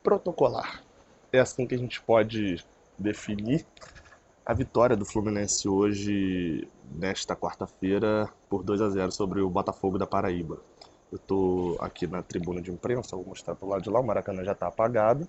protocolar. É assim que a gente pode definir a vitória do Fluminense hoje, nesta quarta-feira, por 2-0 sobre o Botafogo da Paraíba. Eu tô aqui na tribuna de imprensa, vou mostrar pro lado de lá, o Maracanã já tá apagado.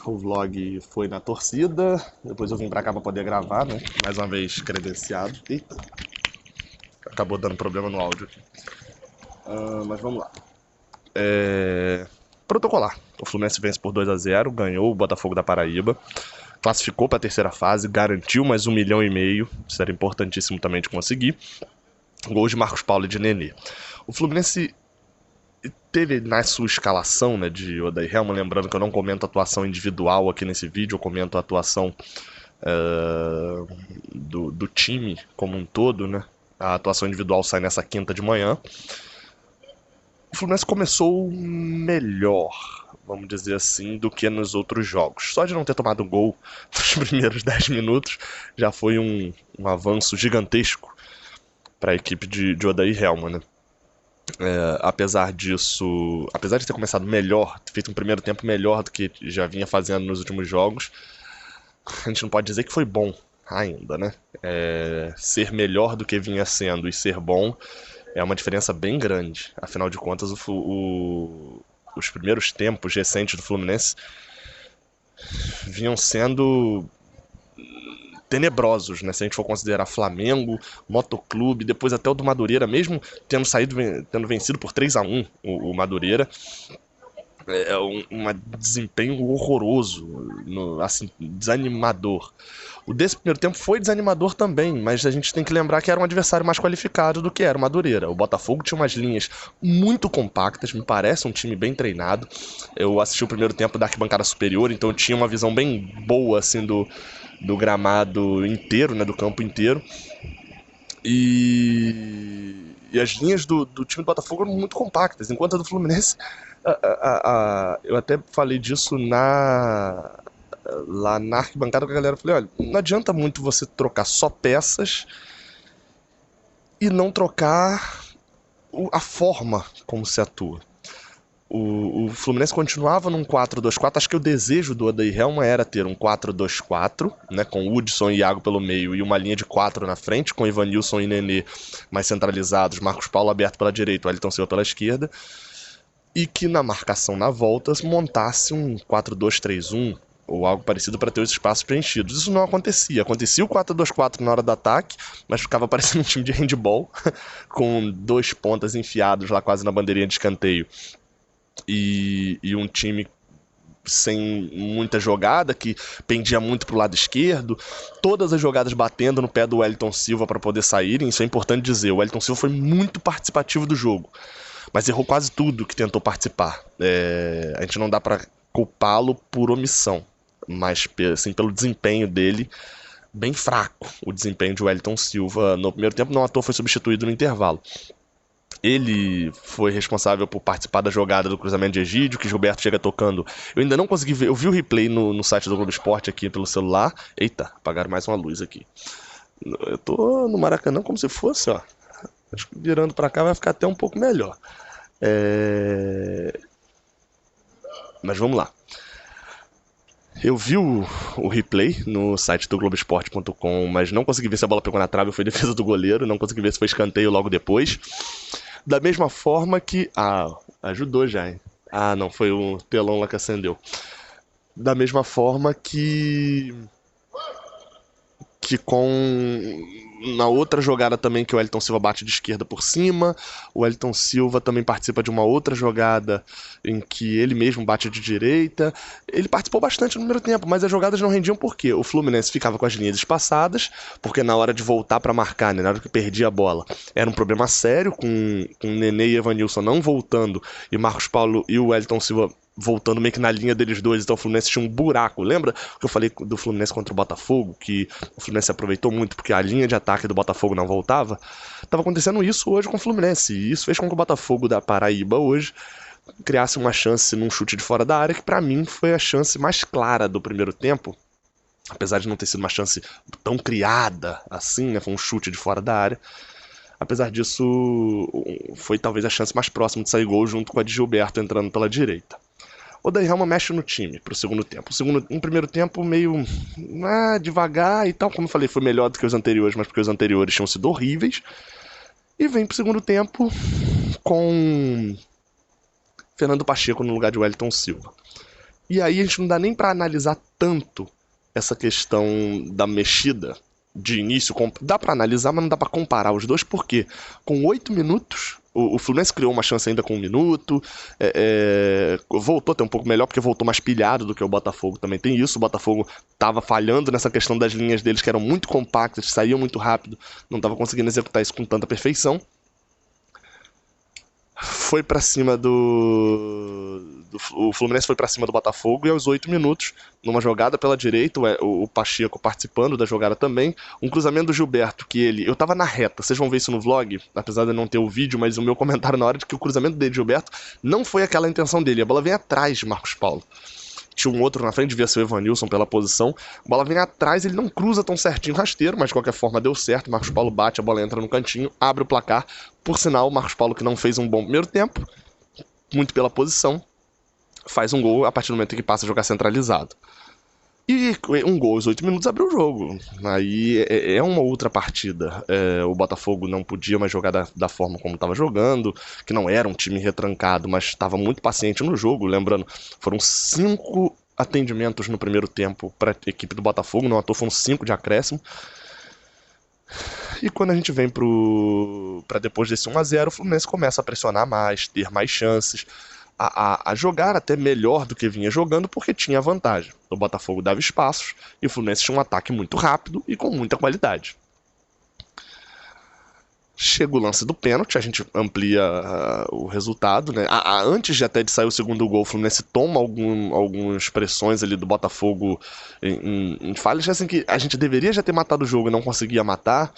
O vlog foi na torcida, depois eu vim pra cá pra poder gravar, né? Mais uma vez credenciado. Eita, acabou dando problema no áudio aqui. Mas vamos lá. Protocolar. O Fluminense vence por 2-0, ganhou o Botafogo da Paraíba, classificou para a terceira fase, garantiu mais 1,5 milhão, isso era importantíssimo também de conseguir. Gols de Marcos Paulo e de Nenê. O Fluminense teve na sua escalação, né, de Odair Helman, lembrando que eu não comento a atuação individual aqui nesse vídeo, eu comento a atuação do time como um todo, né? A atuação individual sai nessa quinta de manhã. O Fluminense começou melhor, vamos dizer assim, do que nos outros jogos. Só de não ter tomado um gol nos primeiros 10 minutos já foi um avanço gigantesco para a equipe de Odair Helman, né? Apesar disso, apesar de ter começado melhor, ter feito um primeiro tempo melhor do que já vinha fazendo nos últimos jogos, a gente não pode dizer que foi bom ainda, né? Ser melhor do que vinha sendo e ser bom é uma diferença bem grande. Afinal de contas, os primeiros tempos recentes do Fluminense vinham sendo tenebrosos, né? Se a gente for considerar Flamengo, Motoclube, depois até o do Madureira, mesmo tendo vencido por 3-1 o Madureira, um desempenho horroroso, assim, desanimador. O desse primeiro tempo foi desanimador também, mas a gente tem que lembrar que era um adversário mais qualificado do que era o Madureira. O Botafogo tinha umas linhas muito compactas, me parece um time bem treinado. Eu assisti o primeiro tempo da arquibancada superior, então eu tinha uma visão bem boa assim do gramado inteiro, né, do campo inteiro. E as linhas do time do Botafogo eram muito compactas, enquanto a do Fluminense, eu até falei disso lá na arquibancada com a galera. Eu falei, olha, não adianta muito você trocar só peças e não trocar a forma como se atua. O Fluminense continuava num 4-2-4. Acho que o desejo do Odair Helman era ter um 4-2-4, né, com Hudson e Iago pelo meio e uma linha de 4 na frente, com Ivanilson e Nenê mais centralizados, Marcos Paulo aberto pela direita, o Wellington Silva pela esquerda, e que na marcação na volta montasse um 4-2-3-1 ou algo parecido para ter os espaços preenchidos. Isso não acontecia. Acontecia o 4-2-4 na hora do ataque, mas ficava parecendo um time de handball, com 2 pontas enfiados lá quase na bandeirinha de escanteio. E um time sem muita jogada, que pendia muito pro lado esquerdo, todas as jogadas batendo no pé do Wellington Silva para poder saírem. Isso é importante dizer, o Wellington Silva foi muito participativo do jogo, mas errou quase tudo que tentou participar. A gente não dá para culpá-lo por omissão, mas assim, pelo desempenho dele, bem fraco o desempenho de Wellington Silva no primeiro tempo. Não à toa foi substituído no intervalo. Ele foi responsável por participar da jogada do cruzamento de Egídio, que Gilberto chega tocando. Eu ainda não consegui ver, eu vi o replay no site do Globo Esporte aqui pelo celular. Eita, apagaram mais uma luz aqui. Eu tô no Maracanã como se fosse, ó. Acho que virando pra cá vai ficar até um pouco melhor. Mas vamos lá. Eu vi o replay no site do Globoesporte.com, mas não consegui ver se a bola pegou na trave ou foi defesa do goleiro. Não consegui ver se foi escanteio logo depois. Da mesma forma que... ajudou já, hein? Não, foi o telão lá que acendeu. Da mesma forma que na outra jogada também, que o Wellington Silva bate de esquerda por cima, o Wellington Silva também participa de uma outra jogada em que ele mesmo bate de direita. Ele participou bastante no primeiro tempo, mas as jogadas não rendiam porque o Fluminense ficava com as linhas espaçadas, porque na hora de voltar para marcar, né, na hora que perdia a bola, era um problema sério, com Nenê e Evanilson não voltando, e Marcos Paulo e o Wellington Silva voltando meio que na linha deles dois. Então o Fluminense tinha um buraco. Lembra que eu falei do Fluminense contra o Botafogo? Que o Fluminense aproveitou muito porque a linha de ataque do Botafogo não voltava? Tava acontecendo isso hoje com o Fluminense. E isso fez com que o Botafogo da Paraíba hoje criasse uma chance num chute de fora da área, que pra mim foi a chance mais clara do primeiro tempo. Apesar de não ter sido uma chance tão criada assim, né? Foi um chute de fora da área. Apesar disso, foi talvez a chance mais próxima de sair gol, junto com a de Gilberto entrando pela direita. Odair Helman mexe no time pro segundo tempo. Um primeiro tempo meio devagar e tal, como eu falei, foi melhor do que os anteriores, mas porque os anteriores tinham sido horríveis. E vem pro segundo tempo com Fernando Pacheco no lugar de Wellington Silva. E aí a gente não dá nem pra analisar tanto essa questão da mexida de início. Dá pra analisar, mas não dá pra comparar os dois, porque com 8 minutos, o Fluminense criou uma chance ainda com 1 minuto, voltou até um pouco melhor, porque voltou mais pilhado do que o Botafogo, também tem isso. O Botafogo tava falhando nessa questão das linhas deles, que eram muito compactas, saíam muito rápido, não tava conseguindo executar isso com tanta perfeição. Foi pra cima o Fluminense foi pra cima do Botafogo e aos 8 minutos, numa jogada pela direita, o Pacheco participando da jogada também, um cruzamento do Gilberto, eu tava na reta, vocês vão ver isso no vlog, apesar de não ter o vídeo, mas o meu comentário na hora de que o cruzamento dele, Gilberto, não foi aquela a intenção dele, a bola vem atrás de Marcos Paulo. Tinha um outro na frente, devia ser o Evanilson pela posição. A bola vem atrás, ele não cruza tão certinho rasteiro, mas de qualquer forma deu certo. Marcos Paulo bate, a bola entra no cantinho, abre o placar. Por sinal, o Marcos Paulo, que não fez um bom primeiro tempo, muito pela posição, faz um gol a partir do momento em que passa a jogar centralizado. E um gol aos 8 minutos abriu o jogo. Aí é uma outra partida. O Botafogo não podia mais jogar da forma como estava jogando, que não era um time retrancado, mas estava muito paciente no jogo. Lembrando, foram 5 atendimentos no primeiro tempo para a equipe do Botafogo, não à toa foram 5 de acréscimo. E quando a gente vem para depois desse 1-0, o Fluminense começa a pressionar mais, ter mais chances, a jogar até melhor do que vinha jogando, porque tinha vantagem. O Botafogo dava espaços e o Fluminense tinha um ataque muito rápido e com muita qualidade. Chega o lance do pênalti, a gente amplia o resultado, né? Antes até de sair o segundo gol, o Fluminense toma algumas pressões ali do Botafogo em falhas, assim, que a gente deveria já ter matado o jogo e não conseguia matar.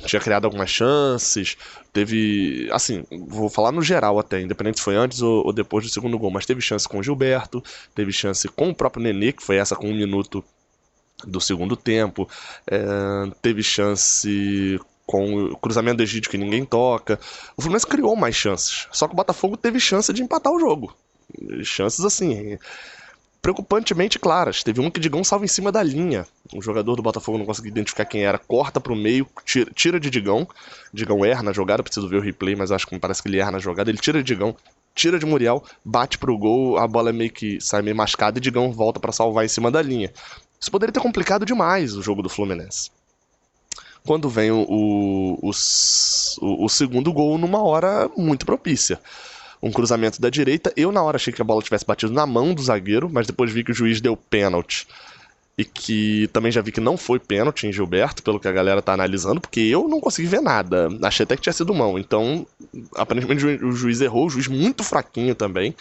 Tinha criado algumas chances, teve, assim, vou falar no geral até, independente se foi antes ou depois do segundo gol, mas teve chance com o Gilberto, teve chance com o próprio Nenê, que foi essa com 1 minuto do segundo tempo, teve chance com o cruzamento do Egídio que ninguém toca. O Fluminense criou mais chances, só que o Botafogo teve chance de empatar o jogo, chances assim preocupantemente claras. Teve um que Digão salva em cima da linha. O jogador do Botafogo não conseguiu identificar quem era, corta pro meio, tira de Digão. Digão erra na jogada, preciso ver o replay, mas acho que me parece que ele erra na jogada. Ele tira de Digão, tira de Muriel, bate pro gol, a bola meio que sai meio mascada e Digão volta pra salvar em cima da linha. Isso poderia ter complicado demais o jogo do Fluminense. Quando vem o segundo gol numa hora muito propícia. Um cruzamento da direita. Eu, na hora, achei que a bola tivesse batido na mão do zagueiro, mas depois vi que o juiz deu pênalti. E que também já vi que não foi pênalti em Gilberto, pelo que a galera tá analisando, porque eu não consegui ver nada. Achei até que tinha sido mão. Então, aparentemente o juiz errou. O juiz muito fraquinho também.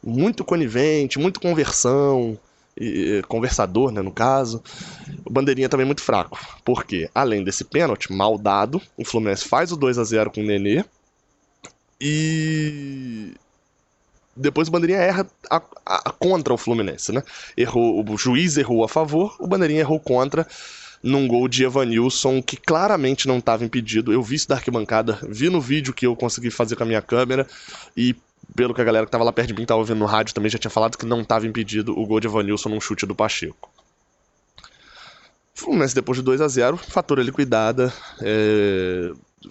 Muito conivente, muito conversador, né, no caso. O Bandeirinha também muito fraco. Porque, além desse pênalti mal dado, o Fluminense faz o 2-0 com o Nenê. E depois o Bandeirinha erra contra o Fluminense, né? O juiz errou a favor, o Bandeirinha errou contra num gol de Evanilson que claramente não estava impedido. Eu vi isso da arquibancada, vi no vídeo que eu consegui fazer com a minha câmera e pelo que a galera que estava lá perto de mim estava ouvindo no rádio também já tinha falado que não estava impedido o gol de Evanilson num chute do Pacheco. Fluminense depois de 2-0, fatura liquidada,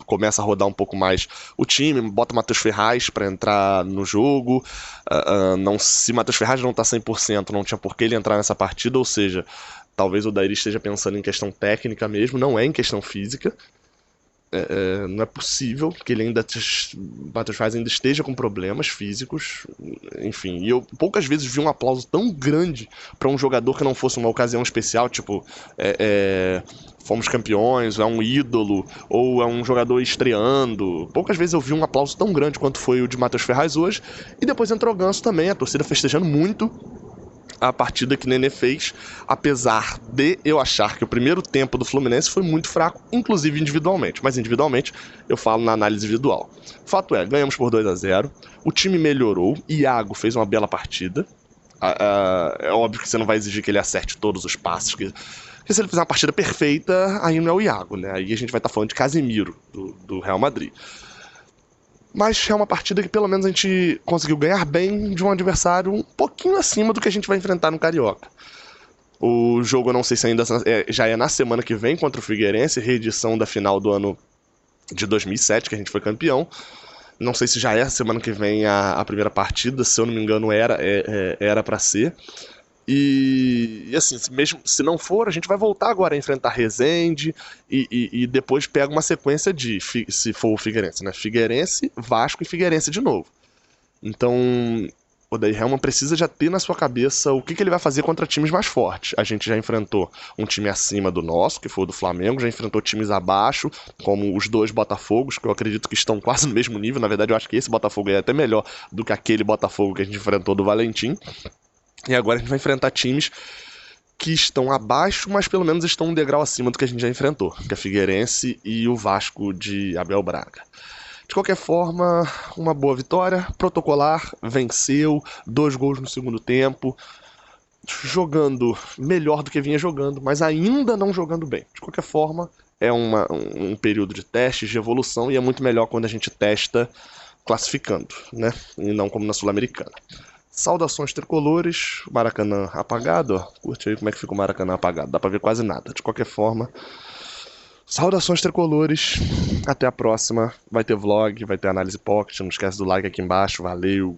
começa a rodar um pouco mais o time, bota o Matheus Ferraz para entrar no jogo. Se Matheus Ferraz não tá 100%, não tinha por que ele entrar nessa partida, ou seja, talvez o Odair esteja pensando em questão técnica mesmo, não é em questão física. Não é possível que Matheus Ferraz ainda esteja com problemas físicos, enfim, e eu poucas vezes vi um aplauso tão grande para um jogador que não fosse uma ocasião especial, tipo, fomos campeões, é um ídolo, ou é um jogador estreando. Poucas vezes eu vi um aplauso tão grande quanto foi o de Matheus Ferraz hoje, e depois entrou o Ganso também, a torcida festejando muito a partida que Nenê fez, apesar de eu achar que o primeiro tempo do Fluminense foi muito fraco, inclusive individualmente, mas individualmente eu falo na análise individual. Fato é, ganhamos por 2-0, o time melhorou, Iago fez uma bela partida, é óbvio que você não vai exigir que ele acerte todos os passos, porque se ele fizer uma partida perfeita, aí não é o Iago, né? Aí a gente vai estar falando de Casemiro, do Real Madrid. Mas é uma partida que pelo menos a gente conseguiu ganhar bem de um adversário um pouquinho acima do que a gente vai enfrentar no Carioca. O jogo eu não sei se ainda já é na semana que vem contra o Figueirense, reedição da final do ano de 2007, que a gente foi campeão. Não sei se já é a semana que vem a primeira partida, se eu não me engano era para ser. E assim, mesmo se não for, a gente vai voltar agora a enfrentar Resende e depois pega uma sequência de, se for o Figueirense, né? Figueirense, Vasco e Figueirense de novo. Então, o Odair Hellmann precisa já ter na sua cabeça o que ele vai fazer contra times mais fortes. A gente já enfrentou um time acima do nosso, que foi o do Flamengo, já enfrentou times abaixo, como os dois Botafogos, que eu acredito que estão quase no mesmo nível. Na verdade, eu acho que esse Botafogo é até melhor do que aquele Botafogo que a gente enfrentou do Valentim. E agora a gente vai enfrentar times que estão abaixo, mas pelo menos estão um degrau acima do que a gente já enfrentou, que é a Figueirense e o Vasco de Abel Braga. De qualquer forma, uma boa vitória, protocolar, venceu, 2 gols no segundo tempo, jogando melhor do que vinha jogando, mas ainda não jogando bem. De qualquer forma, é um período de testes, de evolução, e é muito melhor quando a gente testa classificando, né? E não como na Sul-Americana. Saudações tricolores, Maracanã apagado, ó. Curte aí como é que fica o Maracanã apagado, dá pra ver quase nada. De qualquer forma, saudações tricolores, até a próxima. Vai ter vlog, vai ter análise pocket, não esquece do like aqui embaixo, valeu!